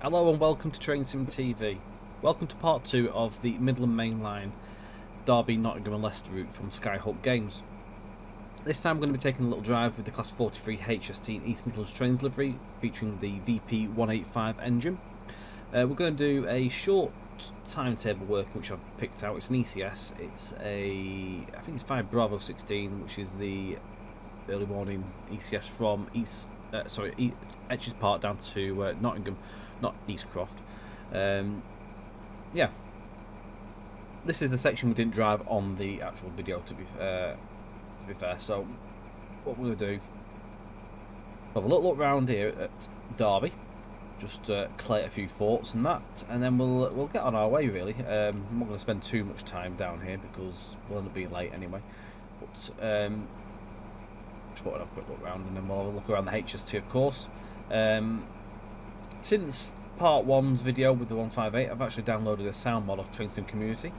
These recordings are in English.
Hello and welcome to Train Sim TV. Welcome to part 2 of the Midland Main Line, Derby, Nottingham and Leicester route from Skyhook Games. This time I'm going to be taking a little drive with the Class 43 HST in East Midlands Trains livery, featuring the VP185 engine. We're going to do a short timetable work which I've picked out. It's an ECS. It's I think it's 5 Bravo 16, which is the early morning ECS from Etches Park down to Nottingham, not Eastcroft. Yeah, this is the section we didn't drive on the actual video. To be fair, so what we're gonna do, have a little look around here at Derby, just collate a few thoughts and that, and then we'll get on our way. Really, I'm not going to spend too much time down here because we'll end up being late anyway. But just thought I'd have a quick look around, and then we'll have a look around the HST, of course. Since part 1's video with the 158, I've actually downloaded a sound mod of Train Sim Community.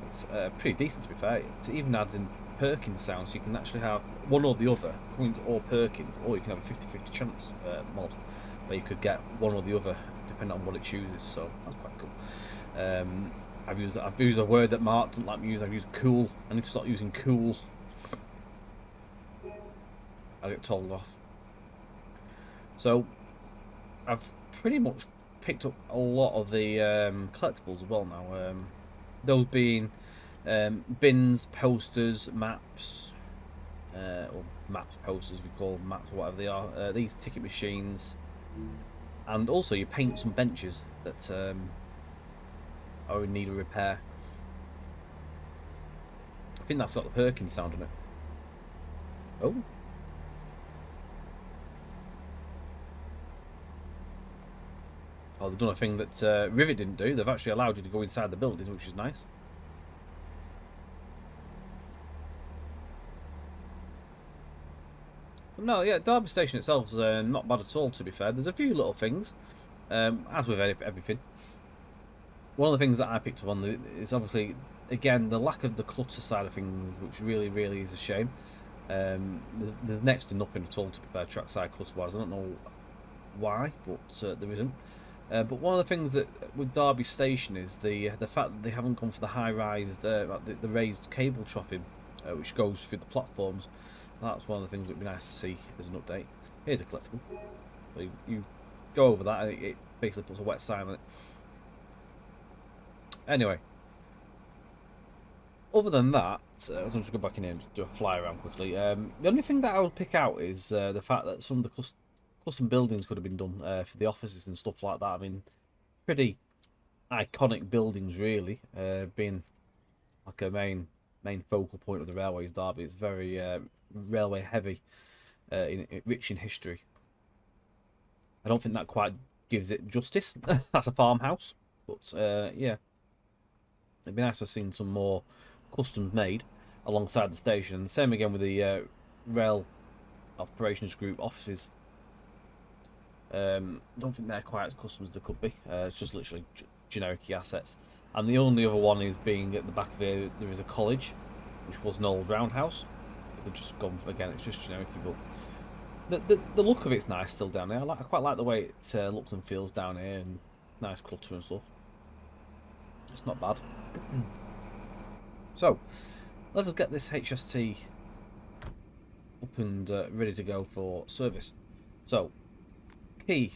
It's pretty decent, to be fair. It even adds in Perkins sound, so you can actually have one or the other, Coins or Perkins, or you can have a 50-50 chance mod, where you could get one or the other depending on what it chooses. So that's quite cool. I've used a word that Mark doesn't like me using. I've used cool. I need to start using cool. I get told off. So I've pretty much picked up a lot of the collectibles as well now. Those being bins, posters, maps, or maps, posters, we call them maps, or whatever they are. These ticket machines, and also your paints and benches that are in need of repair. I think that's got the Perkins sound on it. Oh. Oh, they've done a thing that Rivet didn't do. They've actually allowed you to go inside the building, which is nice. But no, yeah, Derby Station itself is not bad at all, to be fair. There's a few little things, as with everything. One of the things that I picked up on is obviously, again, the lack of the clutter side of things, which really, really is a shame. There's next to nothing at all, to be fair, trackside clutter-wise. I don't know why, but there isn't. But one of the things that with Derby Station is the fact that they haven't gone for the high-rise, the raised cable troughing, which goes through the platforms. That's one of the things that would be nice to see as an update. Here's a collectible. So you go over that, and it basically puts a wet sign on it. Anyway, other than that, I'll just go back in here and just do a fly around quickly. The only thing that I would pick out is the fact that some of the custom buildings could have been done for the offices and stuff like that. I mean, pretty iconic buildings, really, being like a main focal point of the railways. Derby, it's very railway heavy, rich in history. I don't think that quite gives it justice. That's a farmhouse, but yeah, it'd be nice to have seen some more customs made alongside the station. Same again with the rail operations group offices. Don't think they're quite as custom as they could be. It's just literally generic assets. And the only other one is being at the back of here, there is a college, which was an old roundhouse. They've just gone for, again, it's just generic, but the look of it's nice still down there. I quite like the way it looks and feels down here, and nice clutter and stuff. It's not bad. So let's get this HST up and ready to go for service. So key,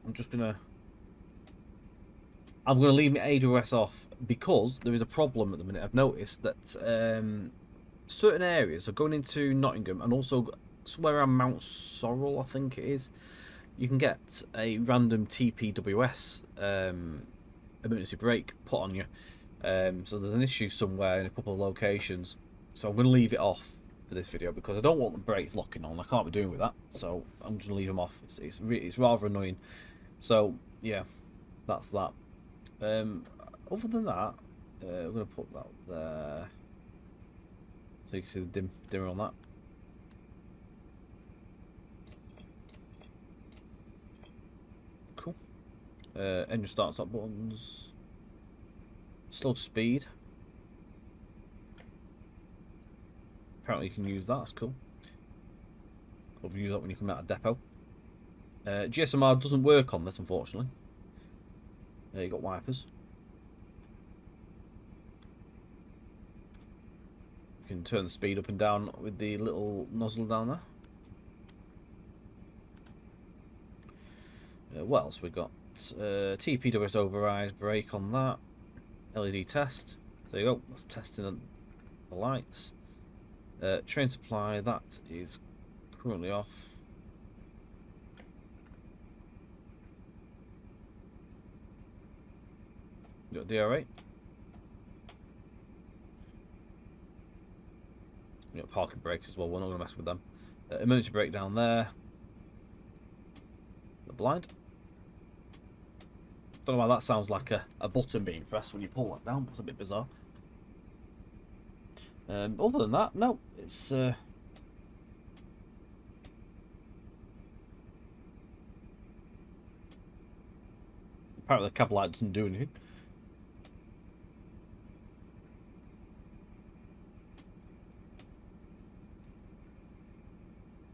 I'm gonna leave my AWS off because there is a problem at the minute. I've noticed that certain areas are going into Nottingham, and also somewhere around Mount Sorrel, I think it is, you can get a random TPWS emergency brake put on you. So there's an issue somewhere in a couple of locations. So I'm going to leave it off for this video because I don't want the brakes locking on. I can't be doing with that, so I'm just gonna leave them off. It's rather annoying. So yeah, that's that. Other than that, I'm gonna put that there so you can see the dimmer on that. Cool. Engine start stop buttons. Slow speed. Apparently you can use that, that's cool. Probably use that when you come out of depot. GSMR doesn't work on this, unfortunately. You got wipers. You can turn the speed up and down with the little nozzle down there. What else we got? TPWS override, brake on that. LED test. There you go. That's testing the lights. Train supply, that is currently off. You got DR8. You got parking brakes as well. We're not going to mess with them. Emergency brake down there. The blind. Don't know why that sounds like a button being pressed when you pull that down. That's a bit bizarre. Other than that, no. It's apparently the cab light doesn't do anything.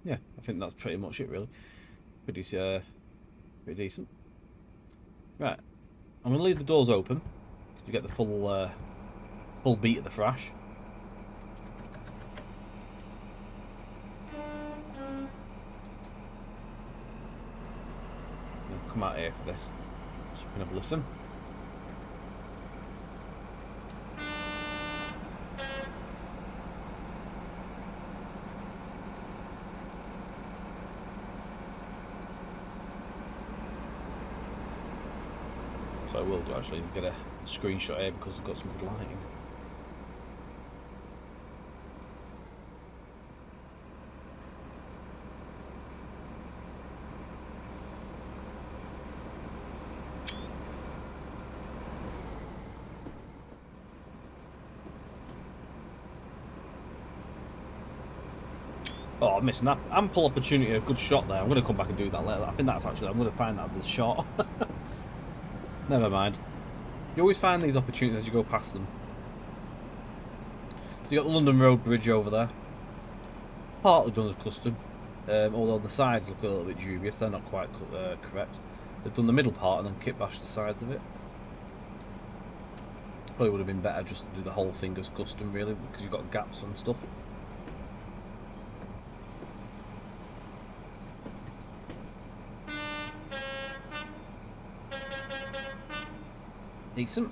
Yeah, I think that's pretty much it, really. Pretty decent. Right, I'm gonna leave the doors open because you get the full beat of the thrash. I'll come out here for this, so you can have a listen. So I will do actually is get a screenshot here because I've got some good lighting. Oh, I'm missing that ample opportunity, a good shot there. I'm going to come back and do that later. I think that's actually, I'm going to find that as a shot. Never mind. You always find these opportunities as you go past them. So you got the London Road Bridge over there. Partly done as custom, although the sides look a little bit dubious. They're not quite correct. They've done the middle part and then kit bashed the sides of it. Probably would have been better just to do the whole thing as custom, really, because you've got gaps and stuff. Decent.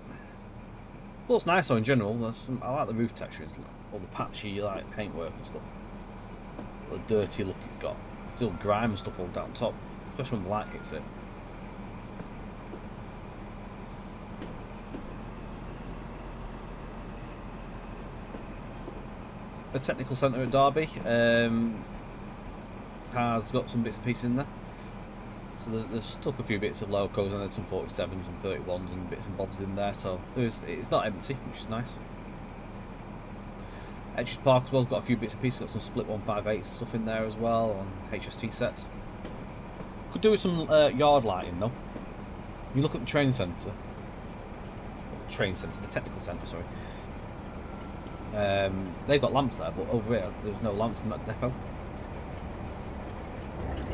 Looks nice though in general. I like the roof texture. It's all the patchy like paintwork and stuff. The dirty look it's got. Still grime and stuff all down top, especially when the light hits it. The technical centre at Derby has got some bits and pieces in there. So they've stuck a few bits of locos and there's some 47s and 31s and bits and bobs in there, so it's not empty, which is nice. Etches Park as well has got a few bits and pieces, got some split 158s stuff in there as well on HST sets. Could do with some yard lighting though. You look at the train centre, the technical centre, sorry. They've got lamps there, but over here there's no lamps in that depot.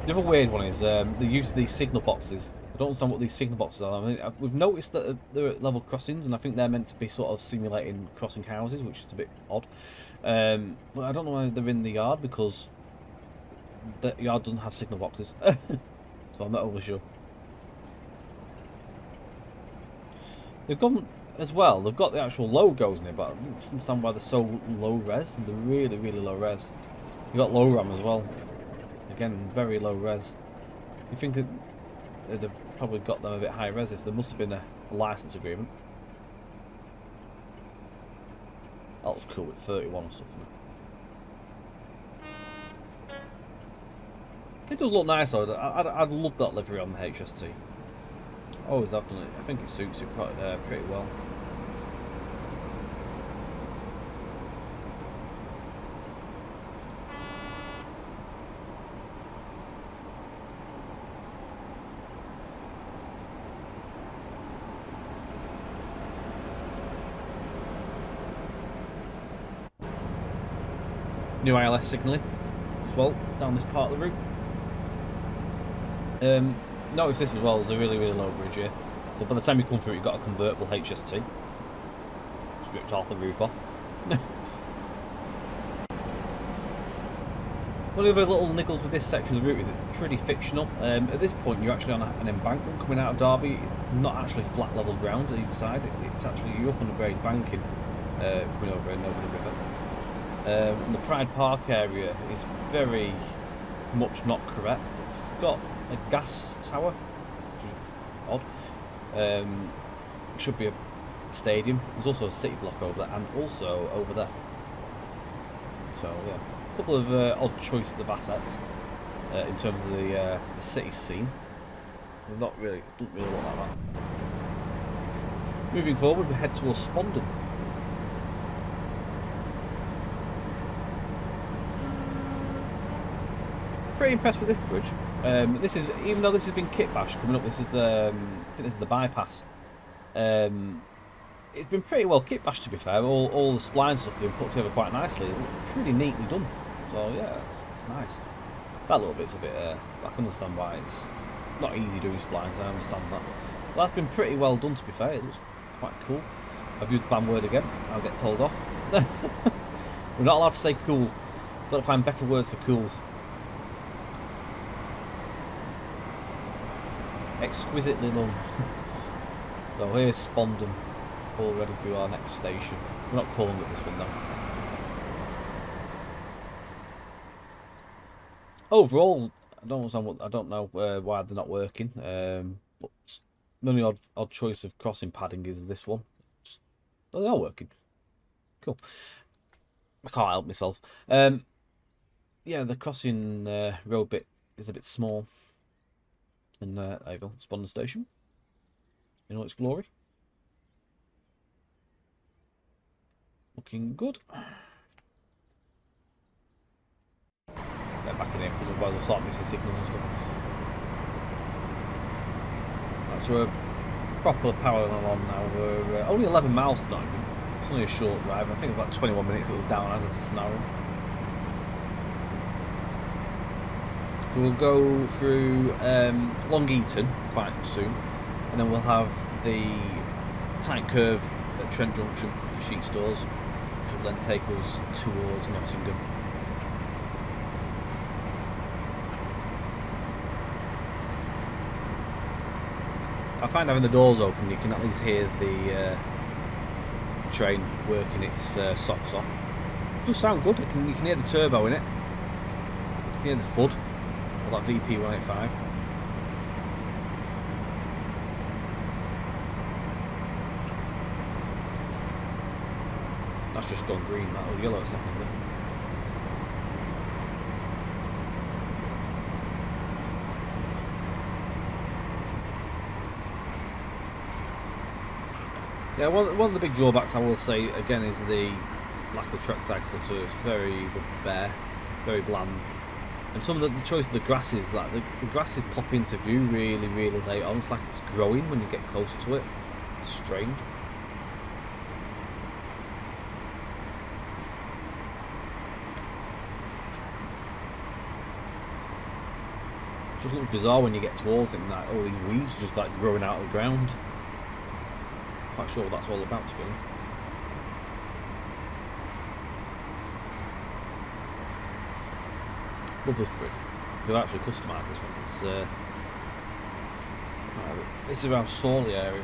The other weird one is they use these signal boxes. I don't understand what these signal boxes are. I mean, we've noticed that they're at level crossings, and I think they're meant to be sort of simulating crossing houses, which is a bit odd. But I don't know why they're in the yard, because the yard doesn't have signal boxes. So I'm not overly sure. They've gone as well. They've got the actual logos in it, but I don't understand why they're so low res. They're really, really low res. You've got low RAM as well. Again, very low res. You think that they'd have probably got them a bit high res if there must have been a license agreement. That looks cool with 31 and stuff in it. It does look nice though. I'd love that livery on the HST. Always have done it. I think it suits it pretty well. New ILS signalling as well down this part of the route. Notice this as well, there's a really, really low bridge here. So by the time you come through, you've got a convertible HST. Just ripped half the roof off. One of the little niggles with this section of the route is it's pretty fictional. At this point, you're actually on an embankment coming out of Derby. It's not actually flat level ground on either side. It's actually, you're up on a raised banking coming over and over the river. And the Pride Park area is very much not correct. It's got a gas tower, which is odd. It should be a stadium. There's also a city block over there and also over there. So yeah, a couple of odd choices of assets in terms of the city scene. Not really, doesn't really look like that. Moving forward, we head towards Spondon. Pretty impressed with this bridge. This is, even though this has been kit bashed coming up, this is I think this is the bypass. It's been pretty well kit bashed, to be fair. All the spline stuff has been put together quite nicely. Pretty neatly done. So yeah, it's nice. That little bit's a bit. I can understand why it's not easy doing splines. I understand that. But that's been pretty well done, to be fair. It looks quite cool. I've used the ban word again. I'll get told off. We're not allowed to say cool. Got to find better words for cool. Exquisitely done. So here's Spondon, all ready for our next station. We're not calling it this one though. Overall, I don't understand I don't know why they're not working. But the only odd choice of crossing padding is this one. Oh, they are working. Cool. I can't help myself. Yeah, the crossing road bit is a bit small. And there you go, Spondon Station in all its glory. Looking good. Get back in here because otherwise I'll start missing signals and stuff. Right, so we're proper powering along now. We're only 11 miles to Nottingham. It's only a short drive. I think about 21 minutes it was down as a scenario. So we'll go through Long Eaton quite soon, and then we'll have the tight curve at Trent Junction, the sheet stores, which will then take us towards Nottingham. I find having the doors open, you can at least hear the train working its socks off. It does sound good. You can hear the turbo in it. You can hear the FUD. Or that VP 185. That's just gone green, that was yellow a second ago. Yeah, one of the big drawbacks I will say again is the lack of trackside clutter. It's very bare, very bland. And some of the choice of the grasses, like the grasses pop into view really, really late on. It's like it's growing when you get closer to it. It's strange. It's just a little bizarre when you get towards it and like all these weeds are just like growing out of the ground. Quite sure what that's all about, to be honest. Love this bridge. They've actually customised this one. This is around Sawley area.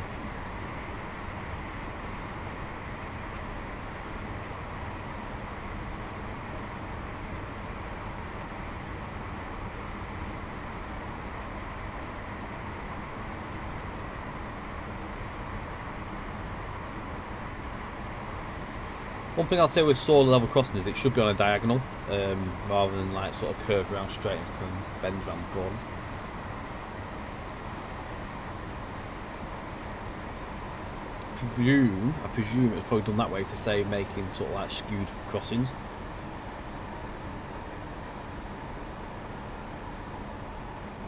One thing I'll say with Sawley level crossing is it should be on a diagonal rather than like sort of curve around straight and bend around the corner. I presume it was probably done that way to save making sort of like skewed crossings.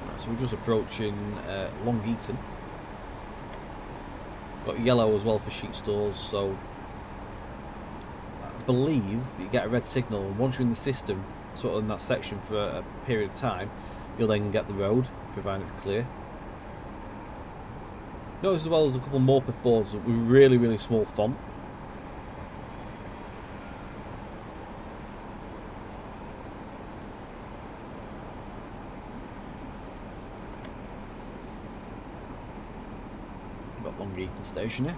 Right, so we're just approaching Long Eaton. Got yellow as well for sheet stores, so I believe you get a red signal, and once you're in the system, sort of in that section for a period of time, you'll then get the road, provided it's clear. Notice as well there's a couple of Morpeth boards with really, really small font. We've got Long Eaton Station here.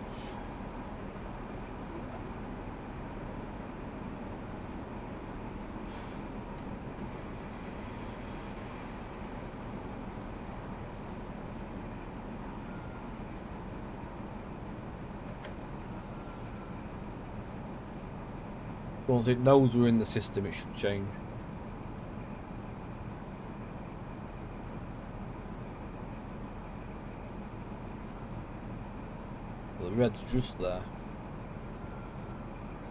Once it knows we're in the system, it should change. The red's just there.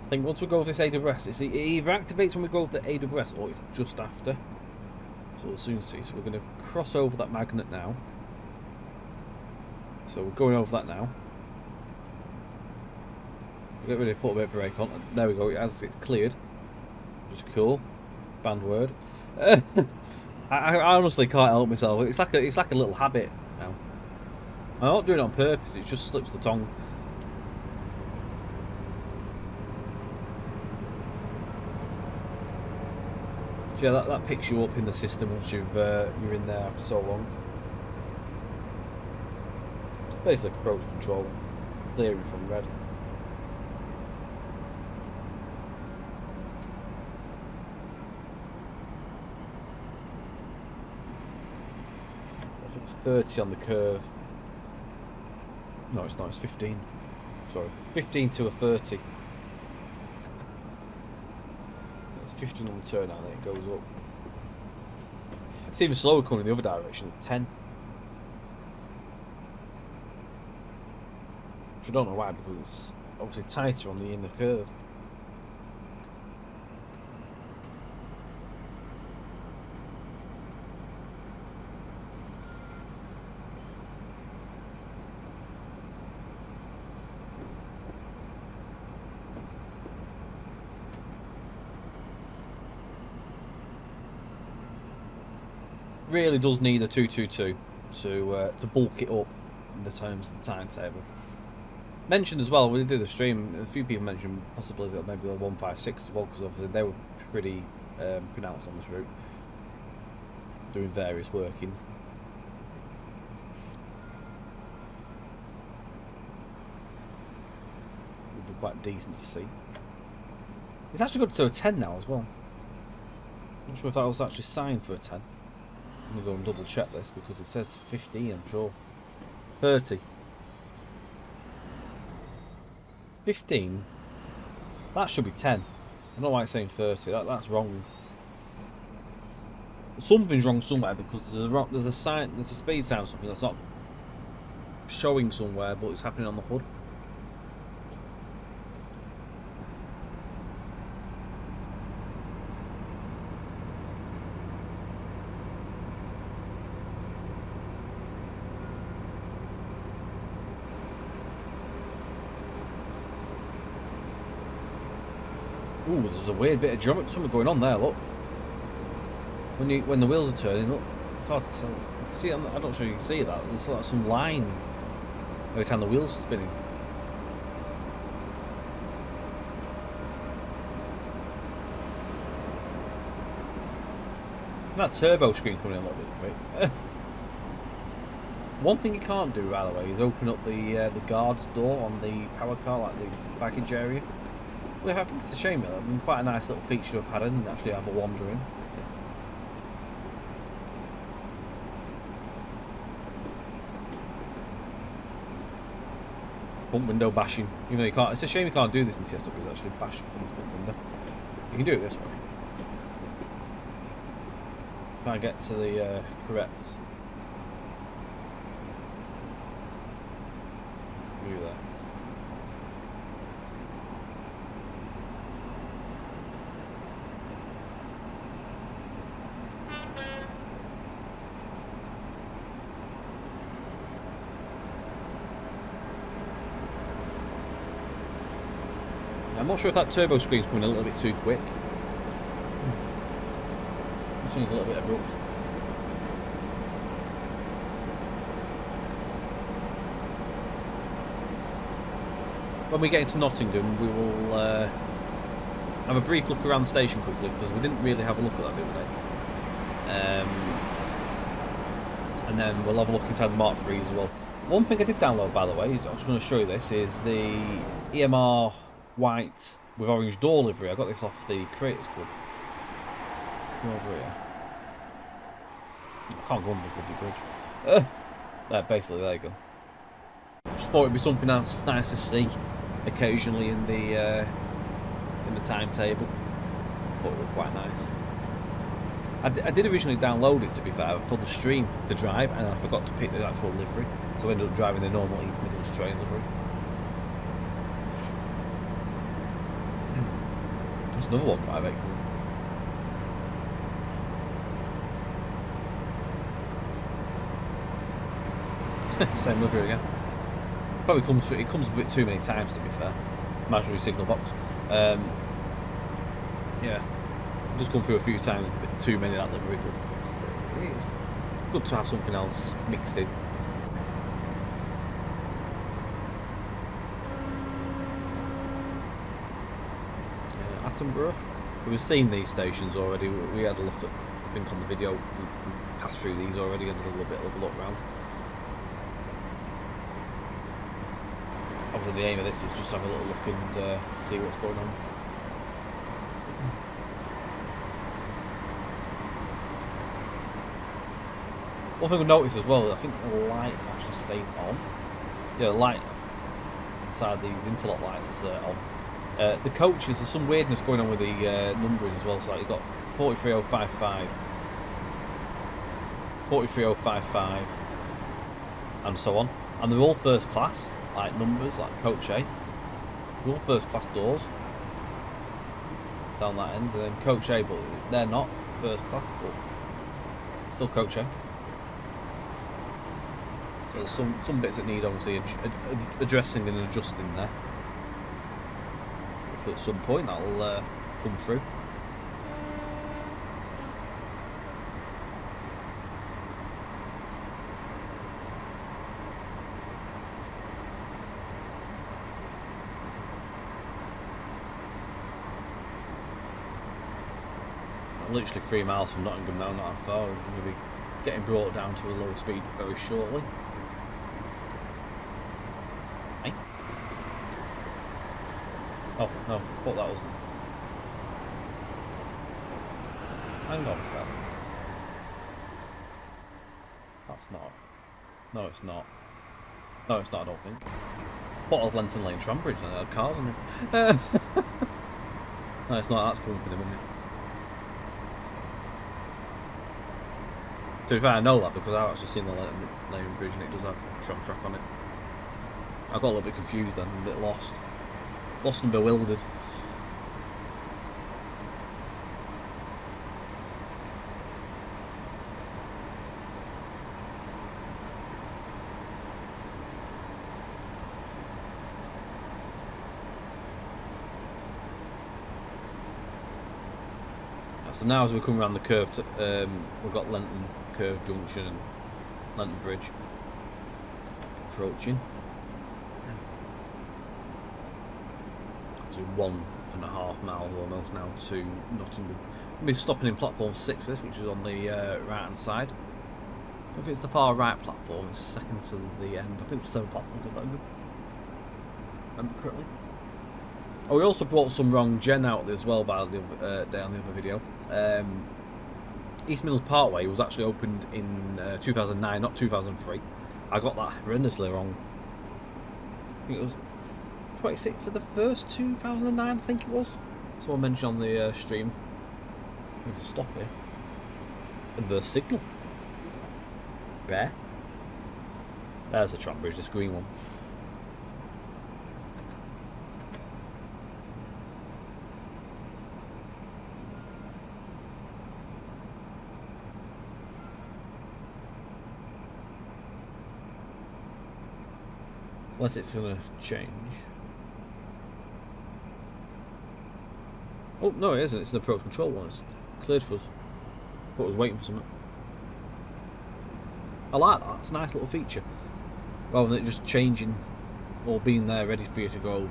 I think once we go with this AWS, it either activates when we go with the AWS or it's just after. So we'll soon see. So we're going to cross over that magnet now. So we're going over that now. We'll get ready to put a bit of brake on. There we go, it's cleared. Which is cool. Banned word. I honestly can't help myself. It's like a little habit now. I'm not doing it on purpose, it just slips the tongue. So yeah, that picks you up in the system once you're in there after so long. It's basically approach control. Clearing from red. I think it's 30 on the curve. No, it's not, it's 15. Sorry. 15 to a 30. It's 15 on the turn now, then it goes up. It's even slower coming in the other direction, it's 10. Which I don't know why, because it's obviously tighter on the inner curve. Really does need a 222 to bulk it up in the terms of the timetable. Mentioned as well, when we did the stream, a few people mentioned possibility that maybe the 156 as well, because obviously they were pretty pronounced on this route, doing various workings. Would be quite decent to see. It's actually got to a 10 now as well. Not sure if that was actually signed for a 10. I'm going to go and double check this because it says 15, I'm sure. 30. 15? That should be 10. I don't know why it's saying 30. That's wrong. Something's wrong somewhere because there's a sign, there's a speed sign or something that's not showing somewhere, but it's happening on the hood. Ooh, there's a weird bit of geometry, something going on there, look. When the wheels are turning, look, it's hard to tell. See, I'm not sure you can see that. There's like some lines every time the wheels are spinning. That turbo screen coming in a little bit quick. One thing you can't do, by the way, is open up the guard's door on the power car, like the baggage area. Well, I think it's a shame. It would have been quite a nice little feature to have had and actually have a wander in. Front window bashing. Even though you can't, it's a shame you can't do this in TSW, because actually bash from the front window. You can do it this way. Try and get to the correct view there. I'm not sure if that turbo screen's coming a little bit too quick. It seems a little bit abrupt. when we get into Nottingham, we will have a brief look around the station quickly, because we didn't really have a look at that the other day. And then we'll have a look inside the Mark III as well. One thing I did download, by the way, I'm just going to show you this, is the EMR white with orange door livery. I got this off the Creators Club. Come over here. I can't go under the bloody bridge. Basically, there you go. Just thought it'd be something else nice to see occasionally in the timetable. Thought it looked quite nice. I did originally download it, to be fair, for the stream to drive, and I forgot to pick the actual livery, so I ended up driving the normal East Midlands train livery. There's another 158. Same livery again. Probably it comes a bit too many times, to be fair. Imaginary signal box. Yeah, I've just gone through a few times, a bit too many of that livery, but it's good to have something else mixed in. Attenborough. We've seen these stations already. We had a look at, I think, on the video. We passed through these already and did a little bit of a look round. Obviously, the aim of this is just to have a little look and see what's going on. One thing I noticed as well, I think the light actually stays on. Yeah, the light inside these interlock lights is on. The coaches, there's some weirdness going on with the numbering as well. So like you've got 43055, 43055, and so on. And they're all first class, like numbers, like coach A. They're all first class doors down that end, and then coach A, but they're not first class, but still coach A. So there's some bits that need obviously addressing and adjusting there. Hopefully at some point that'll come through. I'm literally 3 miles from Nottingham now, not that far. We're going to be getting brought down to a lower speed very shortly. Hey. Oh, no, what that wasn't. Hang on a sec. That's not. No, it's not. No, it's not, I don't think. Bottled Lenton Lane Trambridge, and I had cars on it. No, it's not, that's coming up in a minute. To be fair, I know that because I've actually seen the Lenton Lane Bridge and it does have a tram track on it. I got a little bit confused then, a bit lost. Lost and bewildered. So now as we come around the curve, we've got Lenton Curve Junction and Lenton Bridge approaching. So 1.5 miles almost now to Nottingham. We'll be stopping in platform 6, which is on the right hand side. I don't think it's the far right platform, it's second to the end. I think it's the 7th platform, if I remember correctly. Oh, we also brought some wrong gen out as well by the other day on the other video. East Midlands Parkway was actually opened in 2009, not 2003. I got that horrendously wrong. I think it was 26th for the 1st, 2009, I think it was. Someone mentioned on the stream. There's a stop here. Inverse signal. There. There's the tram bridge, this green one. Unless it's going to change. Oh, no, it isn't. It's the approach control one. It's cleared for us. Thought I was waiting for something. I like that. It's a nice little feature. Rather than it just changing all being there ready for you to go over.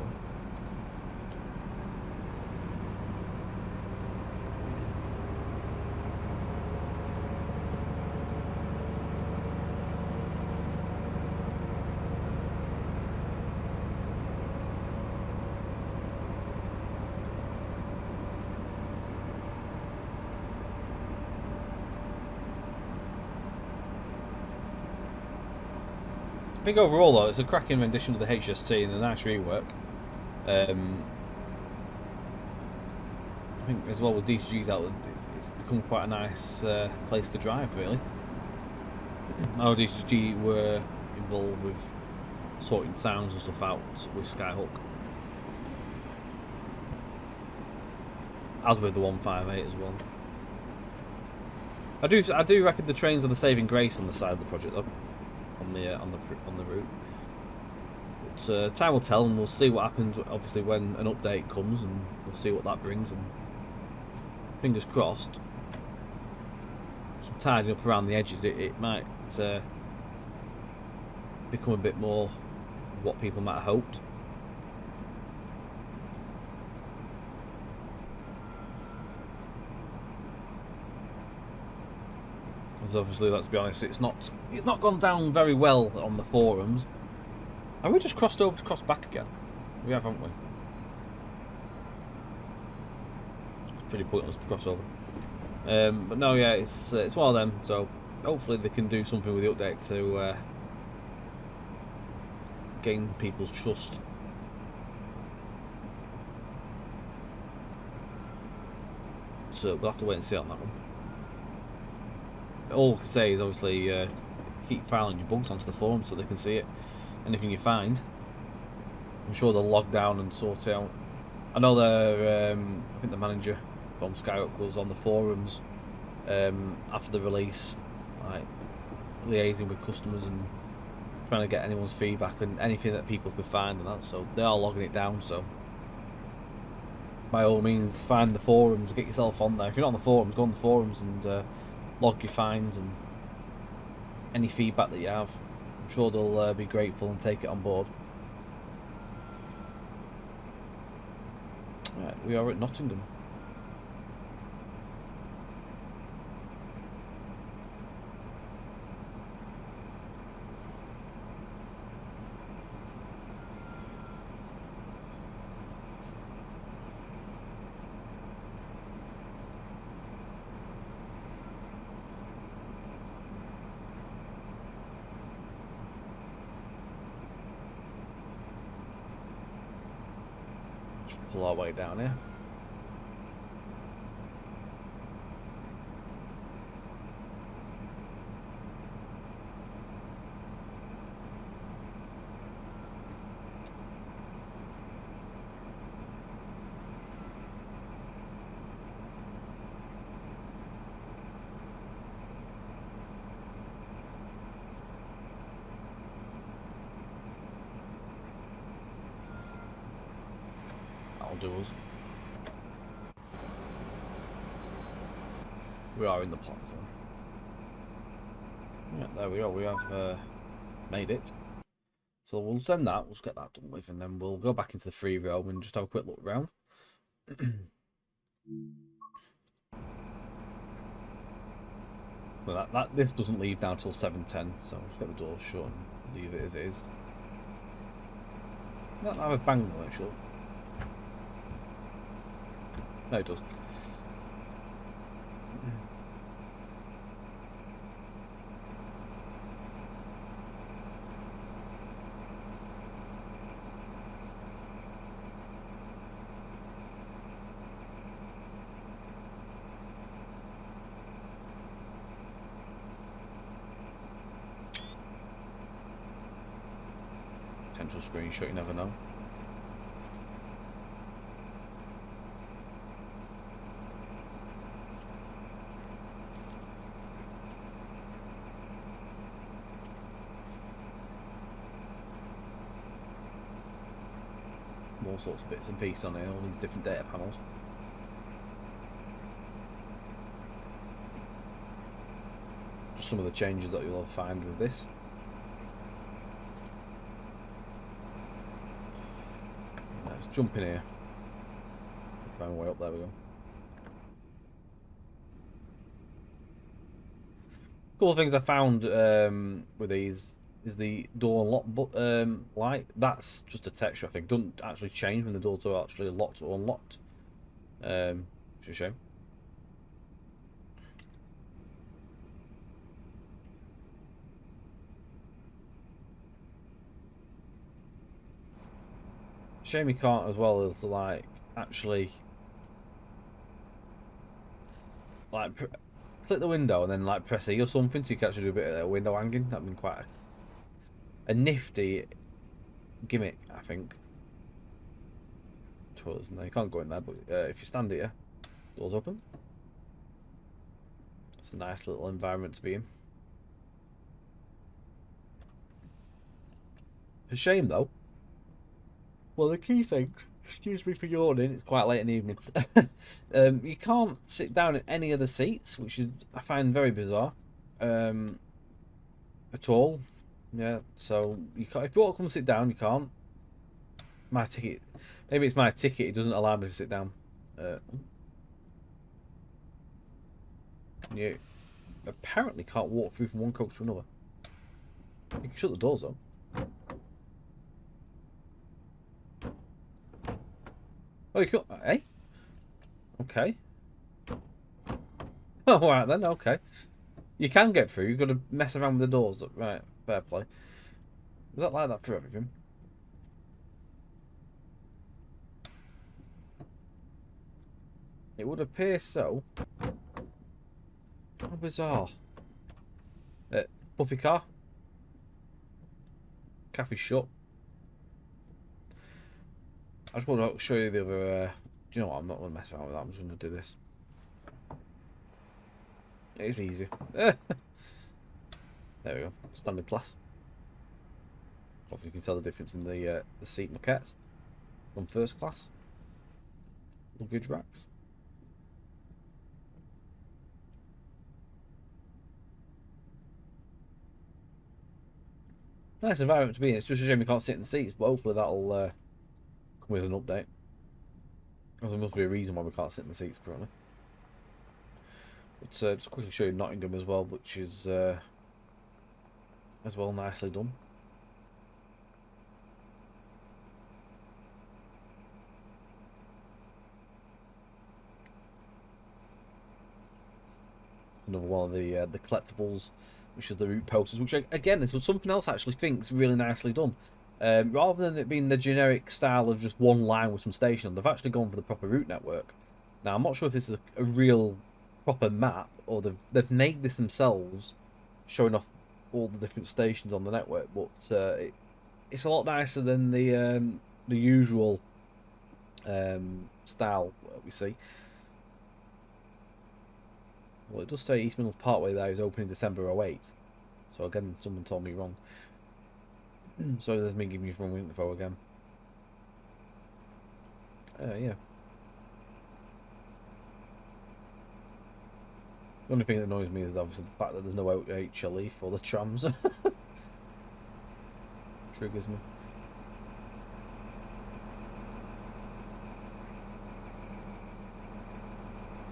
I think overall though, it's a cracking rendition of the HST and a nice rework. I think as well with DTG's out, it's become quite a nice place to drive really. I know DTG were involved with sorting sounds and stuff out with Skyhook. As with the 158 as well. I do reckon the trains are the saving grace on the side of the project though. On the route, but time will tell, and we'll see what happens. Obviously, when an update comes, and we'll see what that brings. And fingers crossed, some tidying up around the edges. It might become a bit more of what people might have hoped. Because obviously, let's be honest, it's not gone down very well on the forums. Have we just crossed over to cross back again? We have, haven't we? It's pretty pointless to cross over. But no, yeah, it's one of them. So hopefully they can do something with the update to gain people's trust. So we'll have to wait and see on that one. All I can say is obviously keep filing your bugs onto the forum so they can see it. Anything you find, I'm sure they'll log down and sort it out. I know I think the manager from Skyhook was on the forums after the release, like liaising with customers and trying to get anyone's feedback and anything that people could find and that. So they are logging it down. So by all means, find the forums, get yourself on there. If you're not on the forums, go on the forums and log your finds and any feedback that you have. I'm sure they'll be grateful and take it on board. Right, we are at Nottingham. Pull our way down here. Do us. We are in the platform. Yeah, there we are. We have made it. So we'll send that. We'll just get that done with, and then we'll go back into the free roam and just have a quick look around. Well, this doesn't leave now till 7:10, so I'll just get the doors shut and leave it as it is. Not have a bang though, actually. No, it does. Potential screenshot, you never know. All sorts of bits and pieces on here, all these different data panels. Just some of the changes that you'll find with this. jump in here. Find my way up. There we go. Couple of things I found with these is the door unlock light. That's just a texture, I think. Doesn't actually change when the doors are actually locked or unlocked. Which is a shame. Shame you can't as well as like actually like click the window and then like press E or something so you can actually do a bit of window hanging. That'd been quite a nifty gimmick, I think. Toilets in there. You can't go in there, but if you stand here, doors open. It's a nice little environment to be in. It's a shame though. Well, the key things, excuse me for yawning, it's quite late in the evening. You can't sit down in any of the seats, which is I find very bizarre. At all. Yeah, so you can't, if you want to come sit down, you can't. My ticket, maybe it's my ticket, it doesn't allow me to sit down. You apparently can't walk through from one coach to another. You can shut the doors though. Oh, you can, eh? Okay. Oh, alright then, okay. You can get through, you've got to mess around with the doors. Right, fair play. Is that like that for everything? It would appear so. How bizarre. Buffy car. Cafe shut. I just want to show you the other. Do you know what? I'm not going to mess around with that. I'm just going to do this. It's easy. There we go. Standard class. Hopefully you can tell the difference in the seat maquettes from first class. Luggage racks. Nice environment to be in. It's just a shame you can't sit in the seats, but hopefully that'll come with an update. Because there must be a reason why we can't sit in the seats currently. But just quickly show you Nottingham as well, which is as well nicely done. Another one of the collectibles, which is the route posters, which again is something else I actually think is really nicely done. Rather than it being the generic style of just one line with some station, they've actually gone for the proper route network. Now I'm not sure if this is a real proper map or they've made this themselves, showing off all the different stations on the network, but it's a lot nicer than the usual style that we see. Well, it does say East Midlands Parkway there is open in December 08. So again, someone told me wrong. So there's me giving you wrong info again. Yeah. The only thing that annoys me is obviously the fact that there's no HLE for the trams. Triggers me.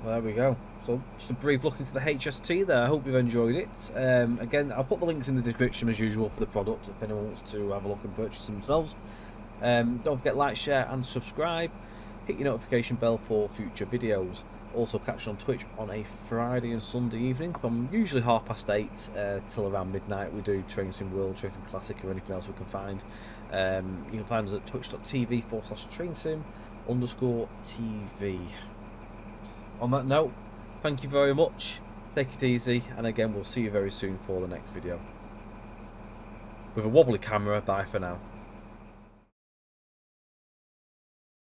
Well, there we go. So just a brief look into the HST there. I hope you've enjoyed it. Again, I'll put the links in the description as usual for the product if anyone wants to have a look and purchase themselves. Don't forget like, share and subscribe. Hit your notification bell for future videos. Also catch on Twitch on a Friday and Sunday evening from usually 8:30 till around midnight. We do Train Sim World, Train Sim Classic or anything else we can find. You can find us at twitch.tv/trainsim_TV. On that note, thank you very much, take it easy, and again we'll see you very soon for the next video. With a wobbly camera, bye for now.